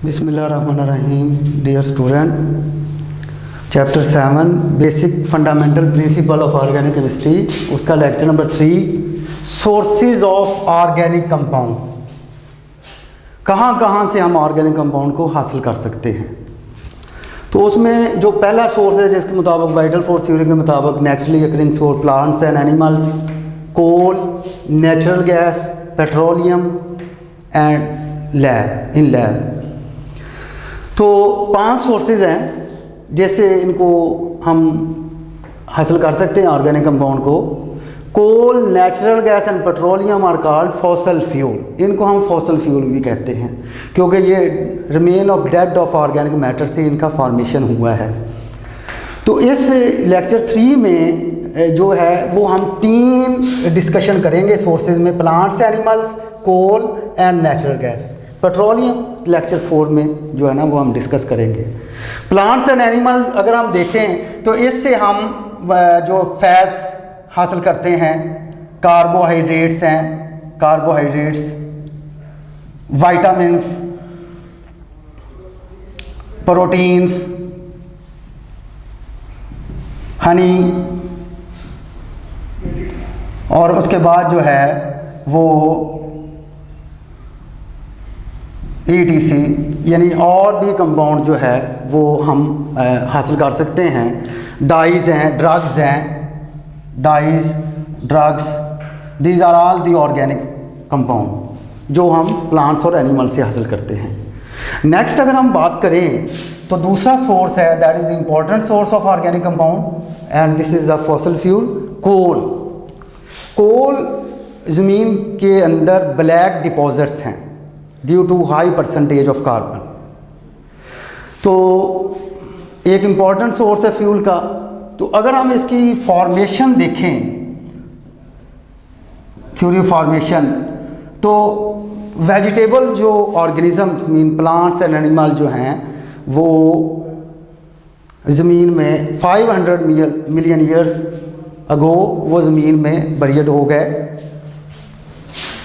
बिस्मिल्लाहिर्रहमानिर्रहीम। Dear student, chapter 7 basic fundamental principle of organic chemistry, उसका lecture number 3 sources of organic compound. कहाँ कहाँ से हम ऑर्गेनिक कंपाउंड को हासिल कर सकते हैं। तो उसमें जो पहला सोर्स है जिसके मुताबिक वाइटल फोर्स थ्योरी के मुताबिक naturally occurring source plants and animals, coal, natural gas, petroleum and lab. तो 5 सोर्सेज हैं जैसे इनको हम हासिल कर सकते हैं ऑर्गेनिक कंपाउंड को। Coal, natural gas and petroleum are called fossil fuel. इनको हम फॉसल फ्यूल भी कहते हैं क्योंकि ये remain of dead of organic matter से इनका फॉर्मेशन हुआ है। तो इस लेक्चर 3 में जो है वो हम 3 डिस्कशन करेंगे सोर्सेज में, plants, animals, coal and natural gas. Petroleum lecture 4 में जो है ना वो हम डिस्कस करेंगे। प्लांट्स एंड एनिमल अगर हम देखें तो इससे हम जो फैट्स हासिल करते हैं, कार्बोहाइड्रेट्स हैं, कार्बोहाइड्रेट्स, विटामिन्स, प्रोटीन्स, हनी, और उसके बाद जो है वो ETC यानी और भी कंपाउंड जो है वो हम हासिल कर सकते हैं। डाइज हैं, ड्रग्स हैं, dyes, drugs, these are all the organic compound जो हम प्लांट्स और एनिमल से हासिल करते हैं। नेक्स्ट अगर हम बात करें तो दूसरा सोर्स है that is the important source of organic compound and this is the fossil fuel, coal. Coal ज़मीन के अंदर ब्लैक डिपॉजिट्स हैं due to high percentage of carbon. तो एक इम्पॉर्टेंट सोर्स है फ्यूल का। तो अगर हम इसकी फॉर्मेशन देखें, थ्योरी फॉर्मेशन, तो वेजिटेबल जो organisms mean plants and animal जो हैं वो ज़मीन में 500 मिलियन ईयर्स अगो वो ज़मीन में बरियड हो गए।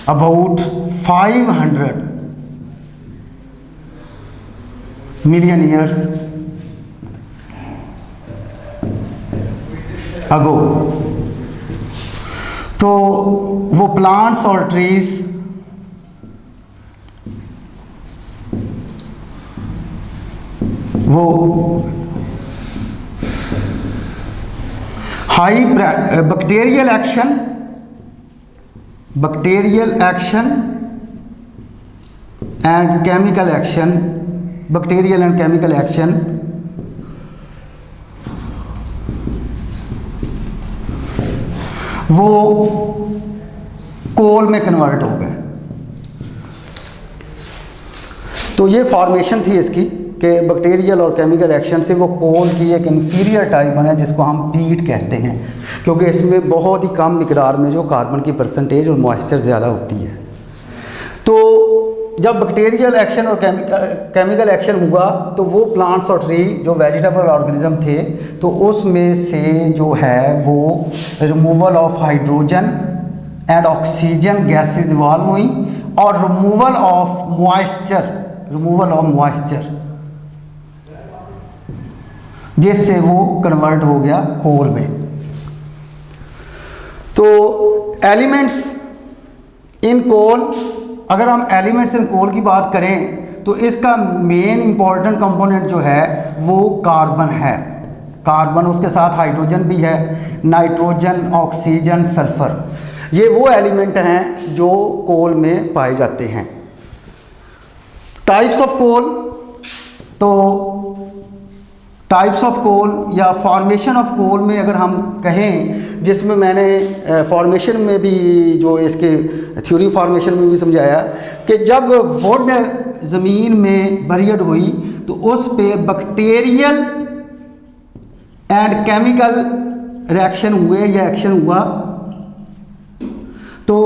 About 500 million years ago. तो वो प्लांट्स और ट्रीज वो high bacterial action and chemical action, bacterial and chemical action वो कोल में कन्वर्ट हो गए। तो ये फॉर्मेशन थी इसकी कि बैक्टीरियल और केमिकल एक्शन से वो कोल की एक इन्फीरियर टाइप बना जिसको हम पीट कहते हैं क्योंकि इसमें बहुत ही कम मिकदार में जो कार्बन की परसेंटेज और मॉइस्चर ज़्यादा होती है। तो जब बैक्टीरियल एक्शन और केमिकल एक्शन हुआ तो वो प्लांट्स और ट्री जो वेजिटेबल ऑर्गेनिज्म थे तो उसमें से जो है वो removal of hydrogen and oxygen gases evolve हुई और रिमूवल ऑफ मॉइस्चर जिससे वो कन्वर्ट हो गया कोल में। तो एलिमेंट्स इन कोल, अगर हम एलिमेंट्स इन कोल की बात करें तो इसका मेन इंपॉर्टेंट कंपोनेंट जो है वो कार्बन है। कार्बन, उसके साथ हाइड्रोजन भी है, नाइट्रोजन, ऑक्सीजन, सल्फर, ये वो एलिमेंट हैं जो कोल में पाए जाते हैं। टाइप्स ऑफ कोल, तो टाइप्स ऑफ कोल या फॉर्मेशन ऑफ कोल में अगर हम कहें, जिसमें मैंने फॉर्मेशन में भी जो इसके थ्योरी फॉर्मेशन में भी समझाया कि जब वुड ज़मीन में बरियड हुई तो उस पे बैक्टीरियल एंड केमिकल रिएक्शन हुए या एक्शन हुआ तो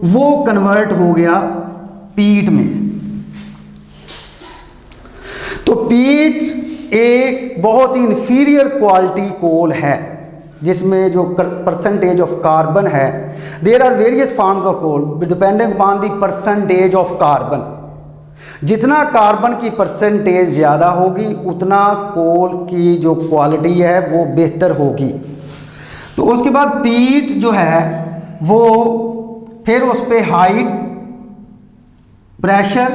वो कन्वर्ट हो गया पीट में। तो पीट एक बहुत ही इन्फीरियर क्वालिटी कोल है जिसमें जो परसेंटेज ऑफ कार्बन है, there are various forms of coal depending upon the percentage of carbon. जितना कार्बन की परसेंटेज ज़्यादा होगी उतना कोल की जो क्वालिटी है वो बेहतर होगी। तो उसके बाद पीट जो है वो फिर उस पर हाई प्रेशर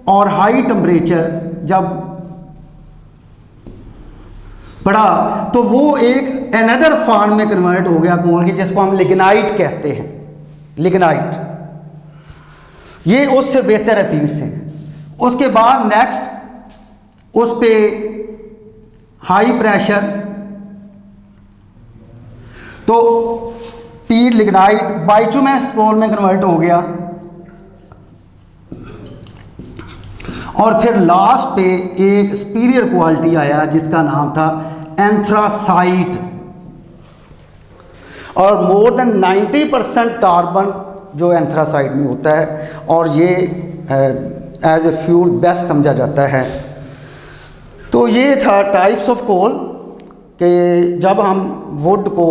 और हाई टेम्परेचर जब पड़ा तो वो एक अनदर फॉर्म में कन्वर्ट हो गया कोल की, जिसको हम लिग्नाइट कहते हैं। लिग्नाइट ये उससे बेहतर है पीट से। उसके बाद नेक्स्ट उस पे हाई प्रेशर, तो पीट लिग्नाइट बाइचुमस कोल में कन्वर्ट हो गया। और फिर लास्ट पे एक सुपीरियर क्वालिटी आया जिसका नाम था एंथ्रासाइट। और मोर देन 90% कार्बन जो एंथ्रासाइट में होता है, और ये एज ए फ्यूल बेस्ट समझा जाता है। तो ये था टाइप्स ऑफ कोल कि जब हम वुड को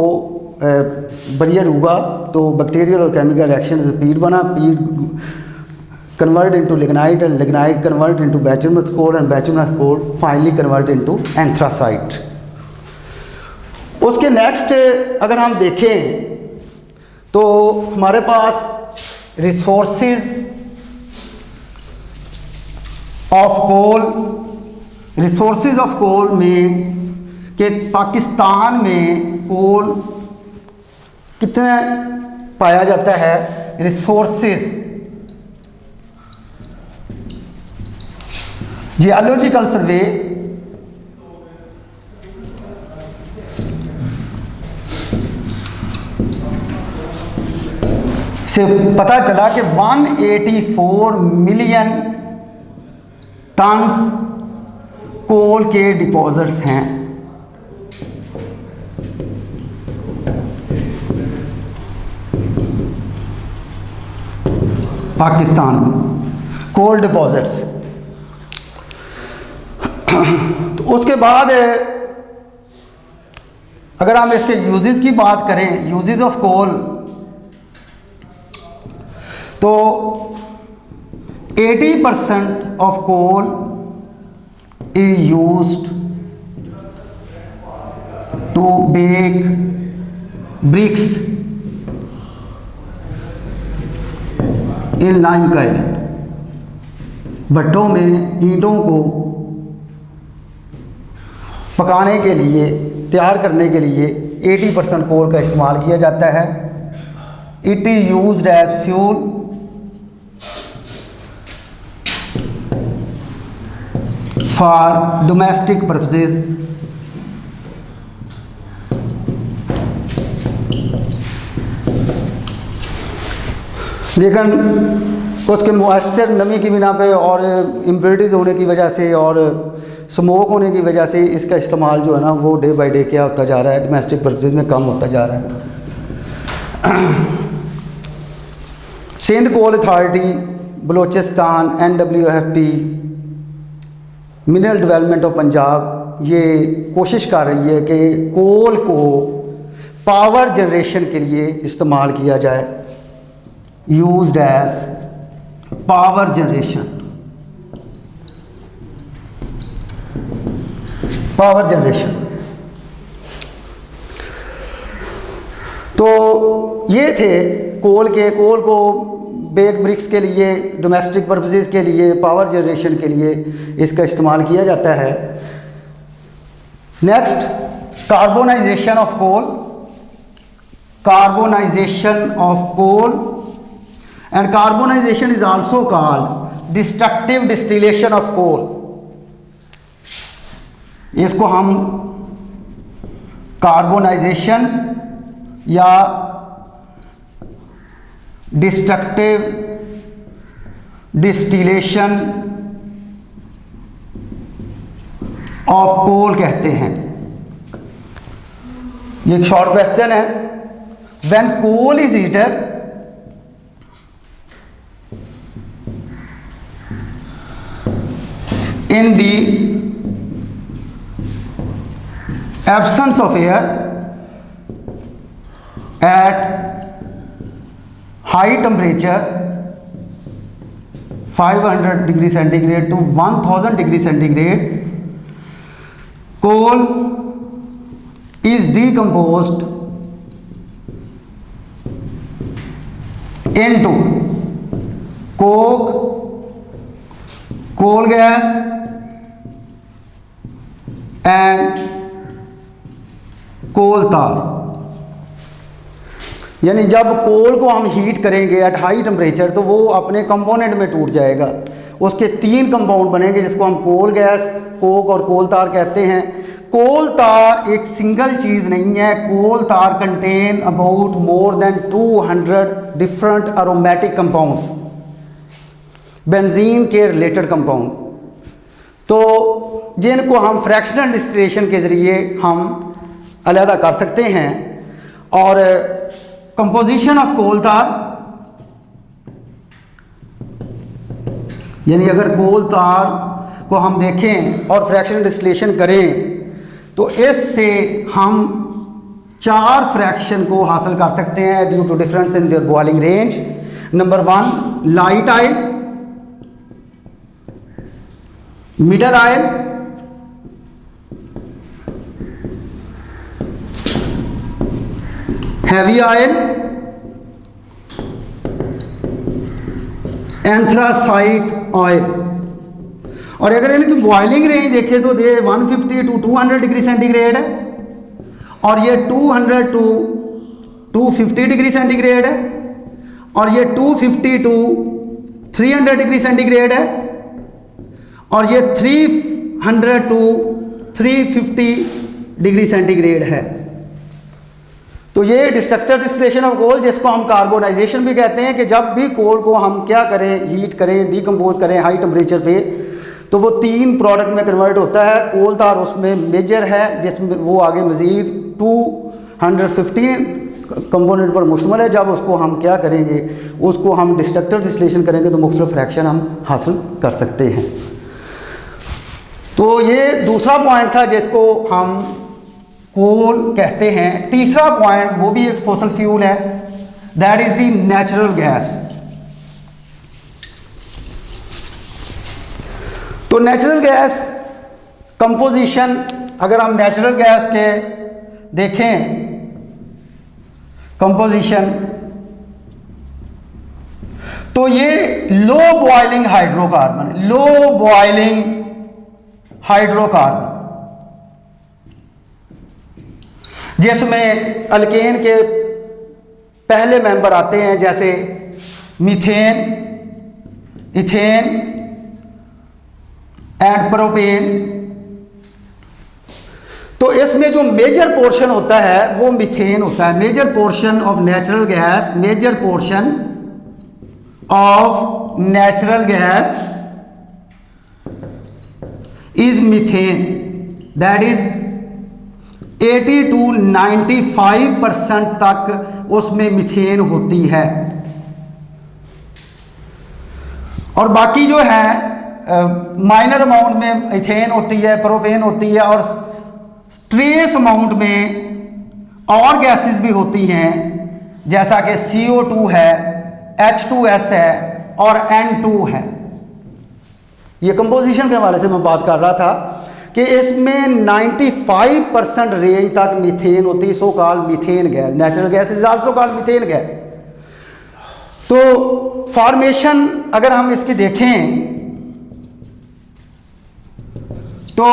बैरियर हुआ तो बैक्टीरियल और केमिकल रिएक्शन से पीट बना, पीट convert into lignite and lignite convert into bituminous coal and bituminous coal finally convert into anthracite। उसके नेक्स्ट अगर हम देखें तो हमारे पास resources of coal, resources of coal में कि पाकिस्तान में कोल कितना पाया जाता है। रिसोर्सेज जियोलॉजिकल सर्वे से पता चला कि 184 मिलियन टन्स कोल के डिपॉजिट्स हैं। पाकिस्तान में कोल डिपॉजिट्स। तो उसके बाद अगर हम इसके यूजेस की बात करें, यूजेस ऑफ कोल, तो 80% of coal is used to bake bricks in limekiln. भट्टों में ईंटों को पकाने के लिए, तैयार करने के लिए 80% कोल का इस्तेमाल किया जाता है। It is used as fuel for domestic purposes. लेकिन उसके मॉइस्चर नमी की बिना पे और इम्प्योरिटीज़ होने की वजह से और स्मोक होने की वजह से इसका इस्तेमाल जो है ना वो डे बाय डे क्या होता जा रहा है, डोमेस्टिक पर्पसेस में कम होता जा रहा है। Sindh coal authority, Balochistan, NWFP, mineral development of Punjab ये कोशिश कर रही है कि कोल को पावर जनरेशन के लिए इस्तेमाल किया जाए, used as power generation. Power generation तो ये थे कोल के। कोल को बेक ब्रिक्स के लिए, डोमेस्टिक पर्पसेस के लिए, पावर जनरेशन के लिए इसका इस्तेमाल किया जाता है। Next, carbonization of coal. Carbonization of coal and carbonization is also called destructive distillation of coal. इसको हम कार्बोनाइजेशन या डिस्ट्रक्टिव डिस्टिलेशन ऑफ कोल कहते हैं। ये एक शॉर्ट क्वेश्चन है। When coal is heated, in the absence of air at high temperature, 500 degree centigrade to 1000 degree centigrade, coal is decomposed into coke, coal gas and coal tar. यानी जब कोल को हम heat करेंगे एट हाई टेम्परेचर तो वो अपने component में टूट जाएगा, उसके 3 कंपाउंड बनेंगे जिसको हम कोल गैस, कोक और कोल तार कहते हैं। कोल तार एक सिंगल चीज़ नहीं है, कोल तार contain about more than 200 different aromatic compounds, benzene के रिलेटेड कंपाउंड, तो जिनको हम फ्रैक्शनल डिस्टिलेशन के ज़रिए हम अलहदा कर सकते हैं। और कंपोजिशन ऑफ कोल तार, यानी अगर कोल तार को हम देखें और फ्रैक्शनल डिस्टिलेशन करें तो इससे हम 4 फ्रैक्शन को हासिल कर सकते हैं due to difference in their boiling range. Number 1 light oil, middle oil, heavy oil, anthracite oil. और अगर इनकी बॉइलिंग रेंज देखें तो ये 150 टू 200 डिग्री सेंटीग्रेड है और ये 200 टू 250 डिग्री सेंटीग्रेड है और ये 250 टू 300 डिग्री सेंटीग्रेड है और ये 300 टू 350 डिग्री सेंटीग्रेड है। तो ये डिस्ट्रक्टिव डिस्टिलेशन ऑफ कोल, जिसको हम कार्बोनाइजेशन भी कहते हैं, कि जब भी कोल को हम क्या करें, हीट करें, डिकम्पोज करें हाई टेम्परेचर पे, तो वो 3 प्रोडक्ट में कन्वर्ट होता है। कोल तार उसमें मेजर है जिसमें वो आगे मज़ीद 215 कंपोनेंट पर मुश्तमिल है। जब उसको हम क्या करेंगे, उसको हम डिस्ट्रक्टिव डिस्टिलेशन करेंगे तो मुख्तलिफ फ्रैक्शन हम हासिल कर सकते हैं। तो ये दूसरा पॉइंट था जिसको हम कोल कहते हैं। तीसरा पॉइंट वो भी एक फॉसिल फ्यूल है, that is the natural gas. तो नेचुरल गैस कंपोजिशन, अगर हम नेचुरल गैस के देखें कंपोजिशन, तो ये low boiling hydrocarbon, low boiling hydrocarbon, जिसमें अल्केन के पहले मेंबर आते हैं जैसे मीथेन, इथेन एंड प्रोपेन। तो इसमें जो मेजर पोर्शन होता है वो मीथेन होता है। Major portion of natural gas, major portion of natural gas is methane, that is 80 to 95% तक उसमें मीथेन होती है। और बाकी जो है माइनर अमाउंट में इथेन होती है, प्रोपेन होती है, और ट्रेस अमाउंट में और गैसेस भी होती हैं जैसा कि CO2 है, H2S है और N2 है। ये कंपोजिशन के हवाले से मैं बात कर रहा था कि इसमें 95% रेंज तक मीथेन होती है, so called methane gas. Natural gas is also called methane gas. तो फॉर्मेशन अगर हम इसकी देखें तो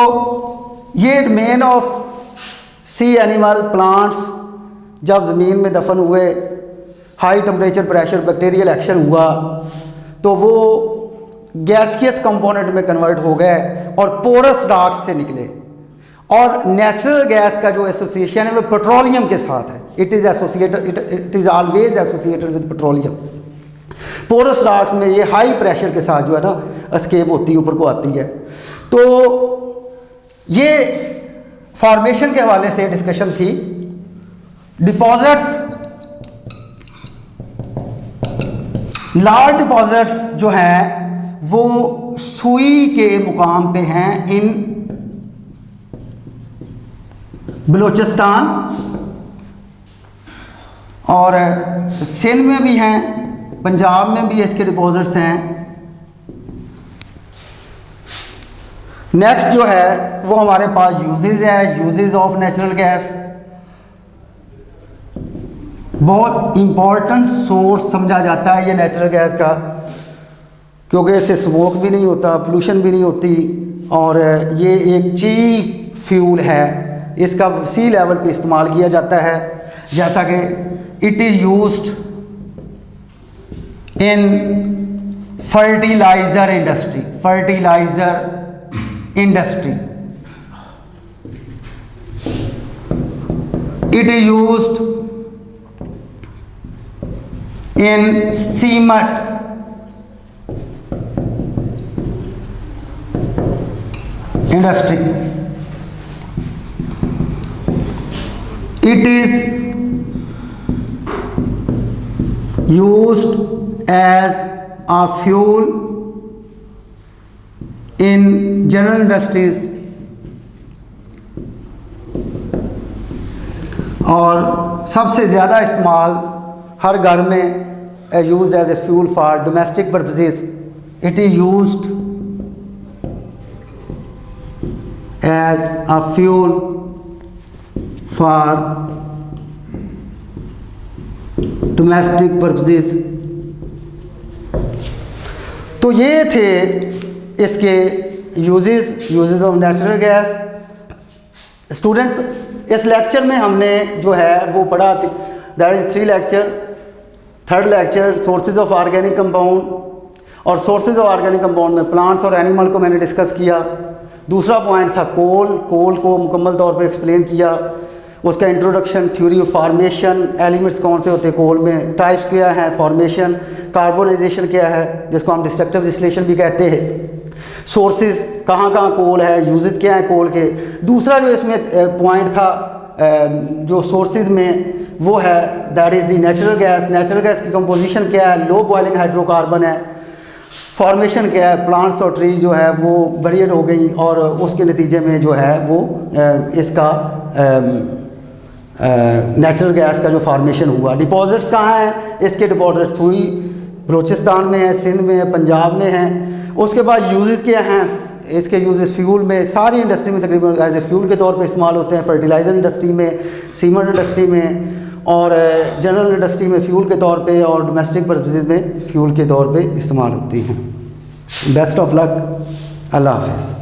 ये main of sea animal plants जब ज़मीन में दफन हुए, high temperature pressure bacterial action हुआ तो वो गैसियस कंपोनेंट में कन्वर्ट हो गए और पोरस रॉक्स से निकले। और नेचुरल गैस का जो एसोसिएशन है वो पेट्रोलियम के साथ है। It is always associated with petroleum. Porous rocks में ये हाई प्रेशर के साथ जो है ना एस्केप होती है, ऊपर को आती है। तो ये फॉर्मेशन के हवाले से डिस्कशन थी। डिपॉजिट्स, लार्ज डिपॉजिट्स जो हैं वो सुई के मुकाम पे हैं इन बलूचिस्तान और सिंध में भी हैं, पंजाब में भी इसके डिपॉजिट्स हैं नेक्स्ट जो है वो हमारे पास यूजेज है, यूजेज ऑफ नेचुरल गैस। बहुत इम्पोर्टेंट सोर्स समझा जाता है ये नेचुरल गैस का, क्योंकि इससे स्मोक भी नहीं होता, पोल्यूशन भी नहीं होती, और ये एक चीप फ्यूल है। इसका सी लेवल पे इस्तेमाल किया जाता है, जैसा कि it is used in fertiliser industry, fertiliser industry. It is used in cement industry. It is used as a fuel in general industries, और सबसे ज़्यादा इस्तेमाल हर घर में used as a fuel for domestic purposes. It is used as a fuel for domestic purposes. तो ये थे इसके uses of natural gas. Students, इस लेक्चर में हमने जो है वो पढ़ा, that is 3 lecture. Third lecture sources of organic compound, और सोर्सेज ऑफ ऑर्गेनिक कंपाउंड में प्लांट्स और एनिमल को मैंने डिस्कस किया। दूसरा पॉइंट था कोल को मुकम्मल तौर पे एक्सप्लेन किया, उसका introduction, theory of formation, elements कौन से होते हैं कोल में, टाइप्स क्या है, फॉर्मेशन, कार्बोनाइजेशन क्या है जिसको हम डिस्ट्रक्टिव डिस्टिलेशन भी कहते हैं, सोर्सेज कहाँ कहाँ कोल है, यूजेस क्या है कोल के। दूसरा जो इसमें पॉइंट था जो सोर्सेज में, वो है that is the natural gas. Natural gas की कंपोजिशन क्या है, लो बॉइलिंग हाइड्रोकार्बन है। फॉर्मेशन क्या है, प्लांट्स और ट्रीज जो है वो बरियड हो गई, और उसके नतीजे में जो है वो इसका नेचुरल गैस का जो फार्मेशन हुआ। डिपॉजिट्स कहाँ हैं, इसके डिपॉजिट्स हुई बलूचिस्तान में है, सिंध में है, पंजाब में हैं। उसके बाद यूजेस क्या हैं, इसके यूजेस फ्यूल में, सारी इंडस्ट्री में तकरीबन एज ए फ्यूल के तौर पे इस्तेमाल होते हैं। फर्टिलाइज़र इंडस्ट्री में, सीमेंट इंडस्ट्री में, और जनरल इंडस्ट्री में फ्यूल के तौर पे, और डोमेस्टिक पर्पसेस में फ्यूल के तौर पे इस्तेमाल होती हैं। बेस्ट ऑफ लक, अल्लाह हाफ़िज़।